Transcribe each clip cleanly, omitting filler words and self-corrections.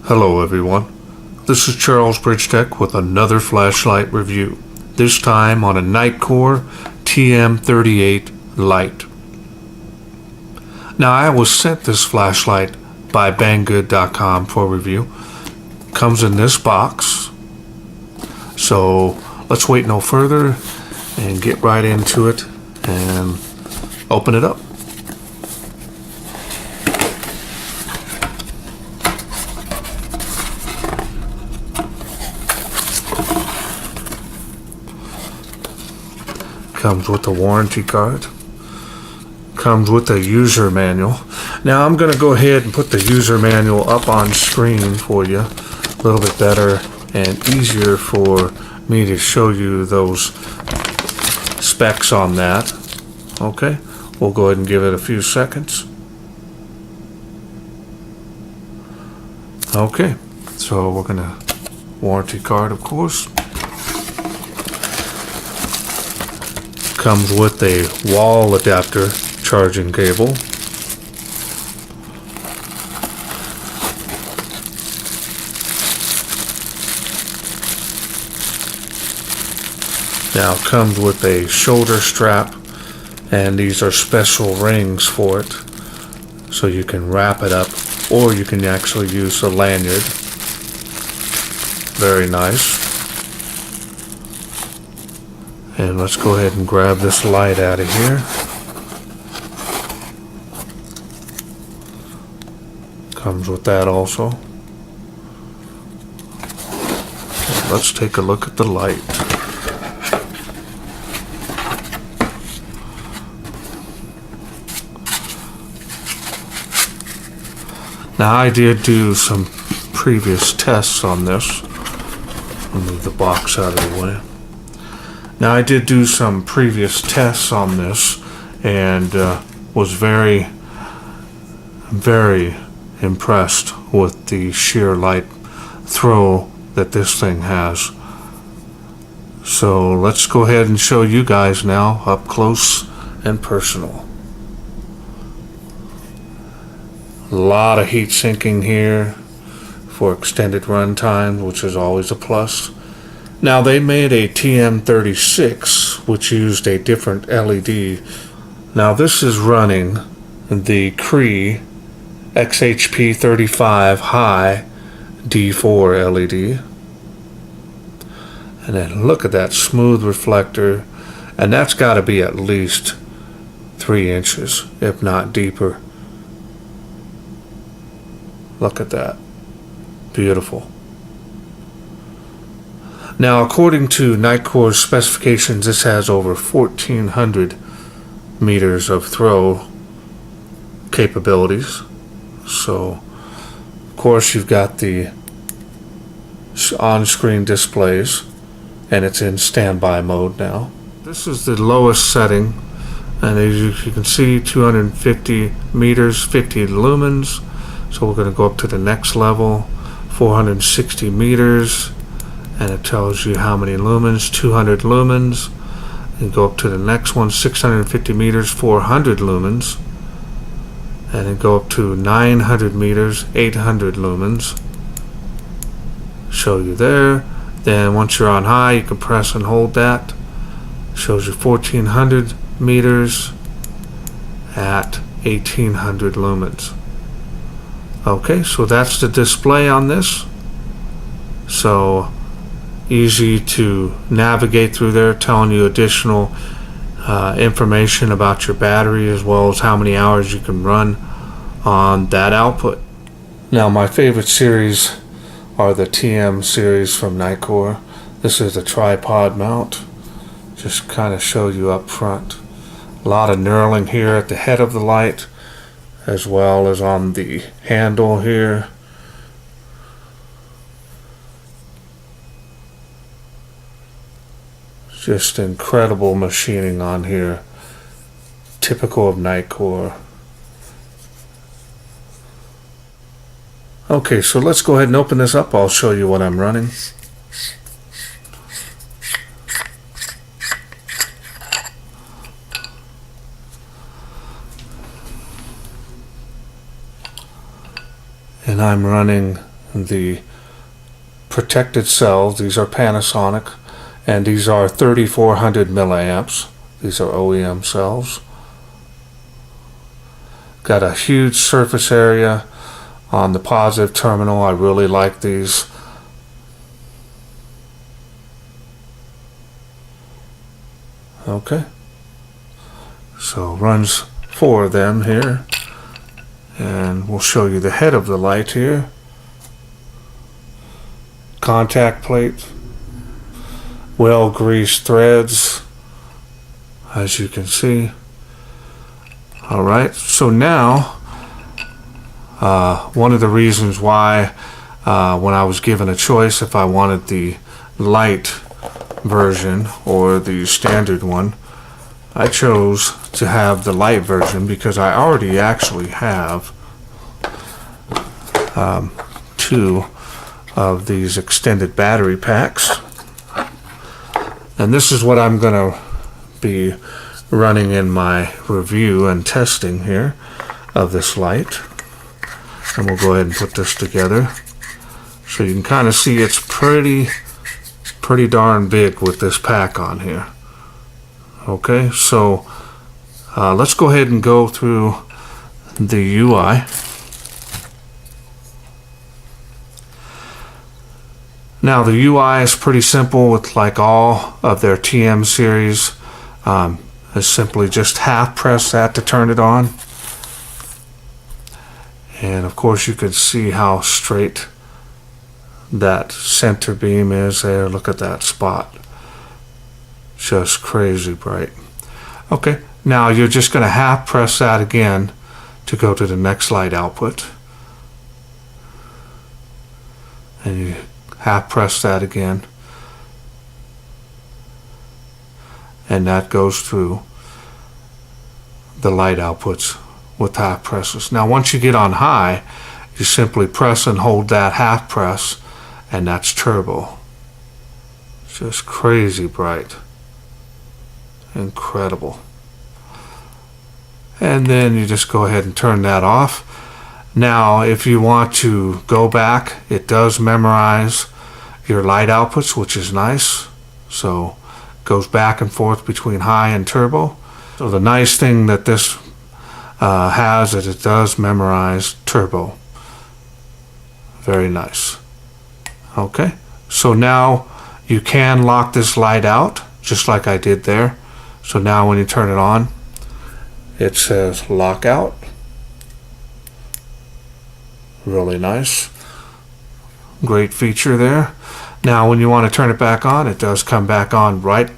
Hello everyone, this is Charles BridgTec with another flashlight review, this time on a Nitecore TM38 Lite. Now I was sent this flashlight by banggood.com for review. Comes in this box, so let's wait no further and get right into it and open it up. Comes with a warranty card. Comes with a user manual. Now I'm going to go ahead and put the user manual up on screen for you. A little bit better and easier for me to show you those specs on that. Okay, we'll go ahead and give it a few seconds. Okay, so we're going to warranty card, of course. Comes with a wall adapter charging cable. Now comes with a shoulder strap, and these are special rings for it, so you can wrap it up, or you can actually use a lanyard. Very nice. And let's go ahead and grab this light out of here. Comes with that also. Okay, let's take a look at the light. Now I did do some previous tests on this. I'll move the box out of the way. Now I did do some previous tests on this and was very impressed with the sheer light throw that this thing has. So let's go ahead and show you guys now up close and personal. A lot of heat sinking here for extended run time, which is always a plus. Now they made a TM36 which used a different LED. Now this is running the Cree XHP35 high D4 LED. And then look at that smooth reflector, and that's got to be at least 3 inches, if not deeper. Look at that. Beautiful. Now, according to Nitecore's specifications, this has over 1,400 meters of throw capabilities. So, of course, you've got the on-screen displays, and it's in standby mode now. This is the lowest setting, and as you can see, 250 meters, 50 lumens. So we're going to go up to the next level, 460 meters. And it tells you how many lumens, 200 lumens. And go up to the next one, 650 meters, 400 lumens. And then go up to 900 meters, 800 lumens. Show you there. Then once you're on high, you can press and hold that. Shows you 1400 meters at 1800 lumens. Okay, so that's the display on this. So easy to navigate through there, telling you additional information about your battery as well as how many hours you can run on that output. Now my favorite series are the TM series from Nitecore. This is the tripod mount. Just kind of show you up front. A lot of knurling here at the head of the light as well as on the handle here. Just incredible machining on here, typical of Nitecore. Okay, so let's go ahead and open this up. I'll show you what I'm running. And I'm running the protected cells. These are Panasonic, and these are 3400 milliamps. These are OEM cells. Got a huge surface area on the positive terminal. I really like these. Okay, so runs 4 of them here, and we'll show you the head of the light here. Contact plate, well greased threads, as you can see. All right, so now one of the reasons why when I was given a choice if I wanted the light version or the standard one, I chose to have the light version because I already actually have 2 of these extended battery packs, and this is what I'm going to be running in my review and testing here of this light. And we'll go ahead and put this together so you can kind of see it's pretty darn big with this pack on here. Okay, so let's go ahead and go through the UI. Now the UI is pretty simple with like all of their TM series. Is simply just half press that to turn it on. And of course you can see how straight that center beam is there. Look at that spot. Just crazy bright. Okay, now you're just going to half press that again to go to the next light output. And you half press that again. And that goes through the light outputs with half presses. Now once you get on high, you simply press and hold that half press, and that's turbo. Just crazy bright. Incredible. And then you just go ahead and turn that off. Now if you want to go back, it does memorize your light outputs, which is nice. So goes back and forth between high and turbo. So the nice thing that this has is it does memorize turbo. Very nice. Okay, so now you can lock this light out just like I did there. So now when you turn it on, it says lock out. Really nice. Great feature there. Now when you want to turn it back on, it does come back on right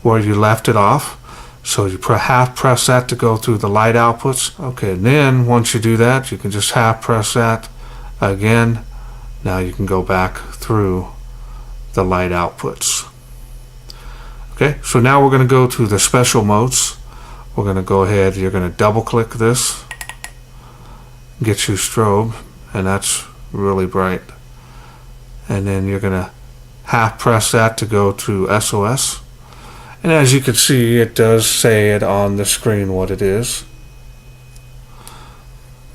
where you left it off. So you half press that to go through the light outputs. Okay, and then once you do that, you can just half press that again. Now you can go back through the light outputs. Okay, so now we're going to go to the special modes. We're going to go ahead, you're going to double click this, get you strobe, and that's really bright. And then you're going to half press that to go to SOS. And as you can see, it does say it on the screen what it is.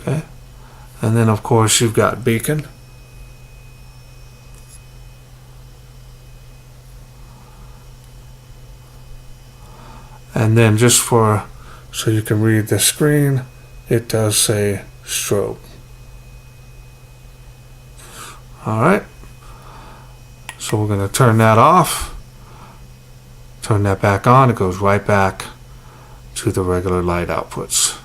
Okay, and then of course you've got beacon. And then just so you can read the screen, it does say strobe. Alright, so we're going to turn that off, turn that back on, it goes right back to the regular light outputs.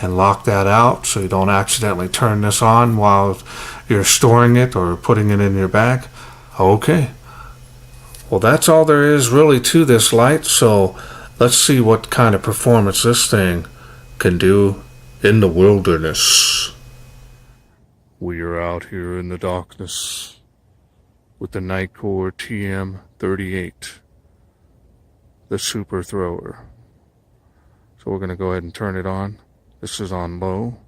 And lock that out so you don't accidentally turn this on while you're storing it or putting it in your bag. Okay, well that's all there is really to this light, so let's see what kind of performance this thing can do in the wilderness. We are out here in the darkness with the Nitecore TM38, the super thrower. So we're going to go ahead and turn it on. This is on low,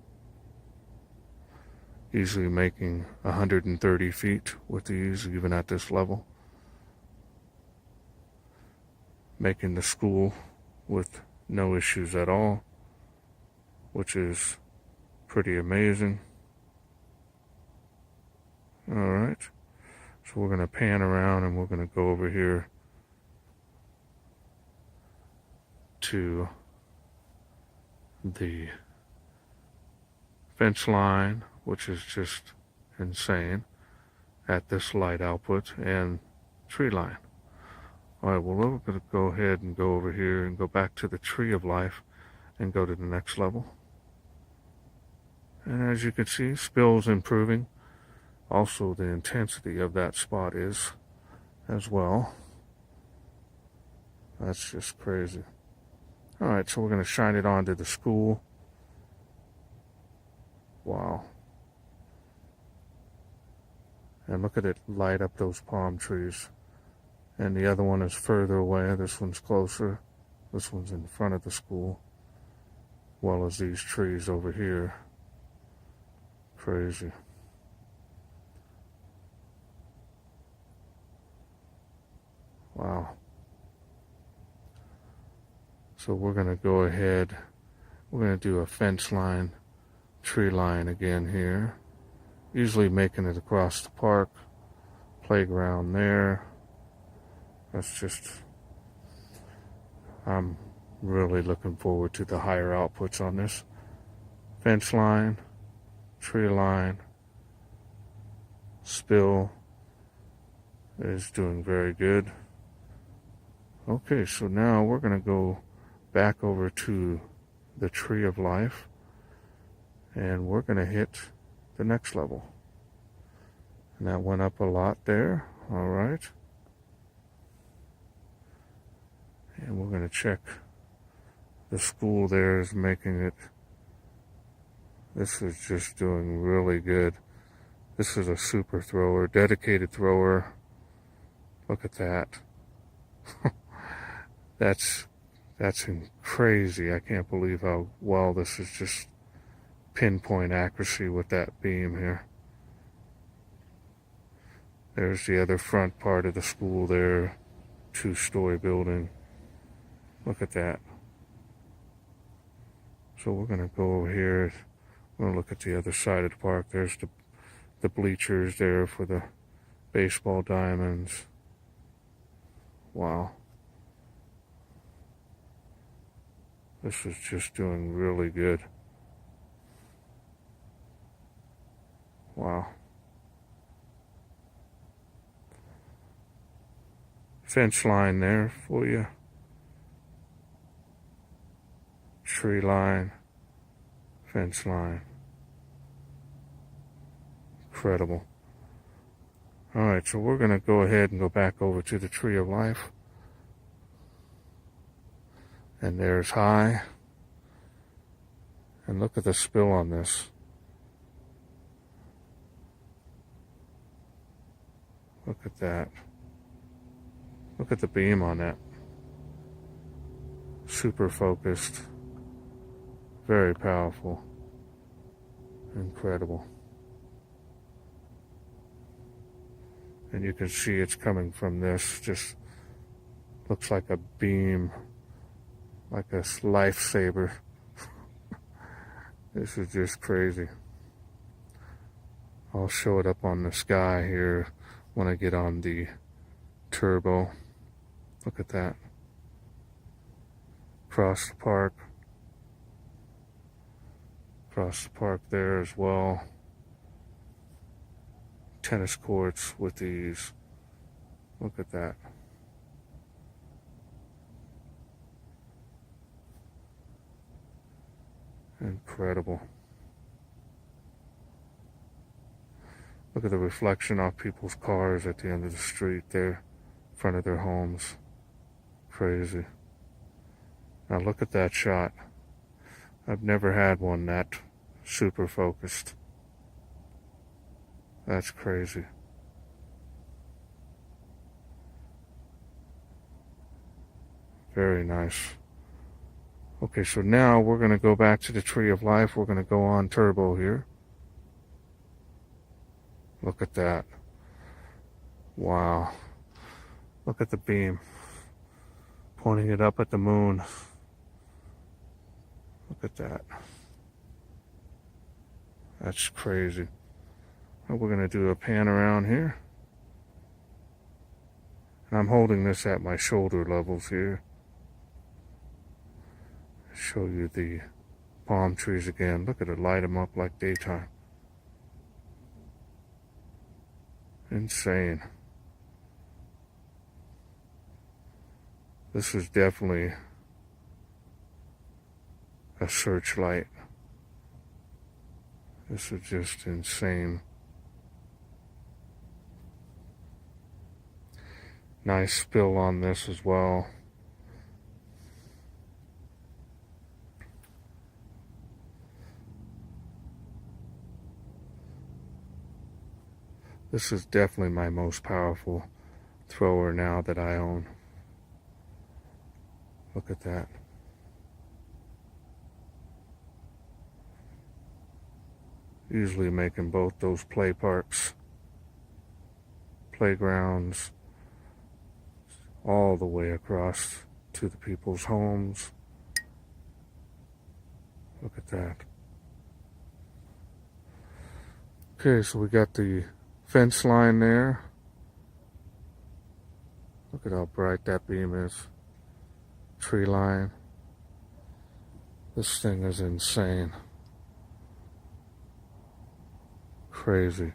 easily making 130 feet with these even at this level, making the school with no issues at all, which is Pretty amazing. Alright, so we're going to pan around and we're going to go over here to the fence line, which is just insane at this light output, and tree line. Alright, well, we're going to go ahead and go over here and go back to the tree of life and go to the next level. And as you can see, spill's improving. Also, the intensity of that spot is as well. That's just crazy. Alright, so we're going to shine it onto the school. Wow. And look at it light up those palm trees. And the other one is further away. This one's closer. This one's in front of the school. Well as these trees over here. Crazy. Wow. So we're going to go ahead. We're going to do a fence line, tree line again here. Usually making it across the park. Playground there. That's just, I'm really looking forward to the higher outputs on this. Fence line, tree line, spill is doing very good. Okay, so now we're going to go back over to the tree of life and we're going to hit the next level. And that went up a lot there. All right. And we're going to check the school there is making it. This is just doing really good. This is a super thrower, dedicated thrower. Look at that. That's crazy. I can't believe how well this is just pinpoint accuracy with that beam here. There's the other front part of the school there, 2-story building. Look at that. So we're going to go over here. We're going to look at the other side of the park. There's the bleachers there for the baseball diamonds. Wow. This is just doing really good. Wow. Fence line there for you. Tree line. Fence line. Incredible. Alright, so we're going to go ahead and go back over to the tree of life. And there's high. And look at the spill on this. Look at that. Look at the beam on that. Super focused. Very powerful. Incredible. And you can see it's coming from this. Just looks like a beam. Like a lifesaver. This is just crazy. I'll show it up on the sky here when I get on the turbo. Look at that. Across the park. Across the park there as well. Tennis courts with these. Look at that. Incredible. Look at the reflection off people's cars at the end of the street there, in front of their homes. Crazy. Now look at that shot. I've never had one that super focused. That's crazy. Very nice. Okay, so now we're going to go back to the tree of life. We're going to go on turbo here. Look at that. Wow. Look at the beam. Pointing it up at the moon. Look at that. That's crazy. Well, we're going to do a pan around here. And I'm holding this at my shoulder levels here. Show you the palm trees again. Look at it, light them up like daytime. Insane. This is definitely a searchlight. This is just insane. Nice spill on this as well. This is definitely my most powerful thrower now that I own. Look at that. Usually making both those play parks, playgrounds, all the way across to the people's homes. Look at that. Okay, so we got the fence line there. Look at how bright that beam is. Tree line. This thing is insane. Crazy.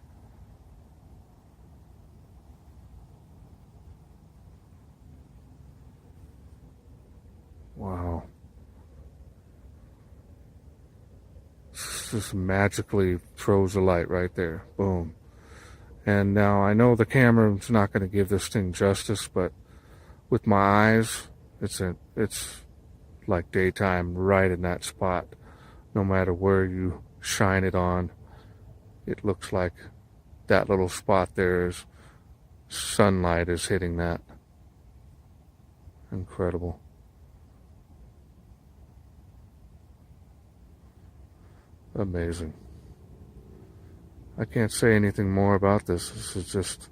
Wow. Just magically throws a light right there. Boom. And now I know the camera's not going to give this thing justice, but with my eyes, it's like daytime right in that spot. No matter where you shine it on, it looks like that little spot there is sunlight is hitting that. Incredible. Amazing. I can't say anything more about this. This is just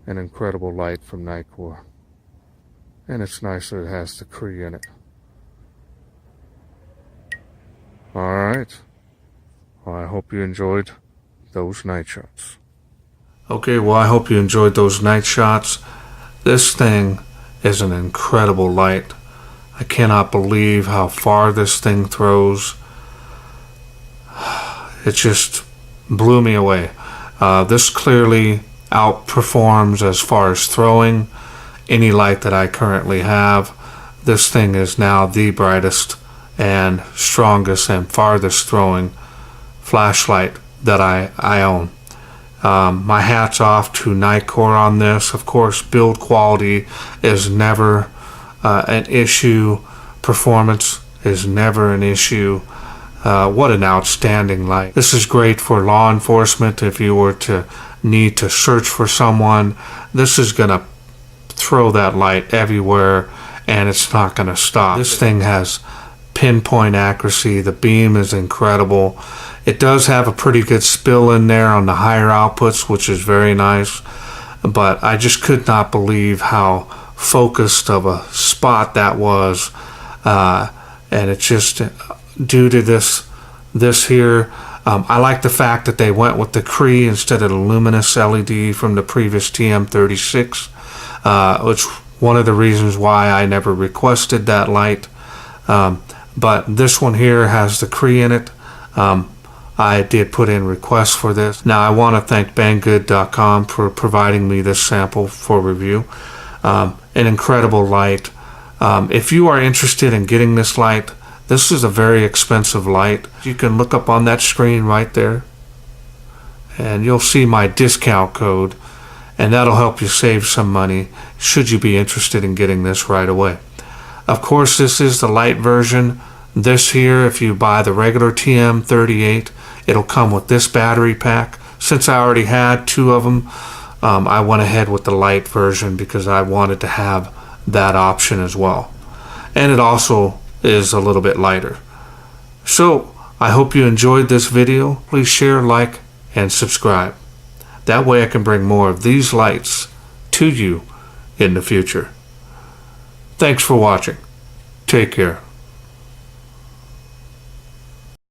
an incredible light from Nitecore. And it's nice that it has the Cree in it. Alright. Well, I hope you enjoyed those night shots. Okay, well, I hope you enjoyed those night shots. This thing is an incredible light. I cannot believe how far this thing throws. It just blew me away. This clearly outperforms as far as throwing any light that I currently have. This thing is now the brightest and strongest and farthest throwing flashlight that I own. My hat's off to Nitecore on this. Of course, build quality is never an issue. Performance is never an issue. What an outstanding light. This is great for law enforcement if you were to need to search for someone. This is going to throw that light everywhere and it's not going to stop. This thing has pinpoint accuracy. The beam is incredible. It does have a pretty good spill in there on the higher outputs, which is very nice. But I just could not believe how focused of a spot that was. And it's just due to this here. I like the fact that they went with the Cree instead of the luminous LED from the previous TM36, which one of the reasons why I never requested that light. But this one here has the Cree in it. I did put in requests for this. Now I want to thank Banggood.com for providing me this sample for review. An incredible light. If you are interested in getting this light, this is a very expensive light. You can look up on that screen right there and you'll see my discount code, and that'll help you save some money should you be interested in getting this right away. Of course, this is the light version. This here, if you buy the regular TM38, it'll come with this battery pack. Since I already had two of them, I went ahead with the light version because I wanted to have that option as well. And it also is a little bit lighter. So I hope you enjoyed this video. Please share, like, and subscribe. That way I can bring more of these lights to you in the future. Thanks for watching. Take care.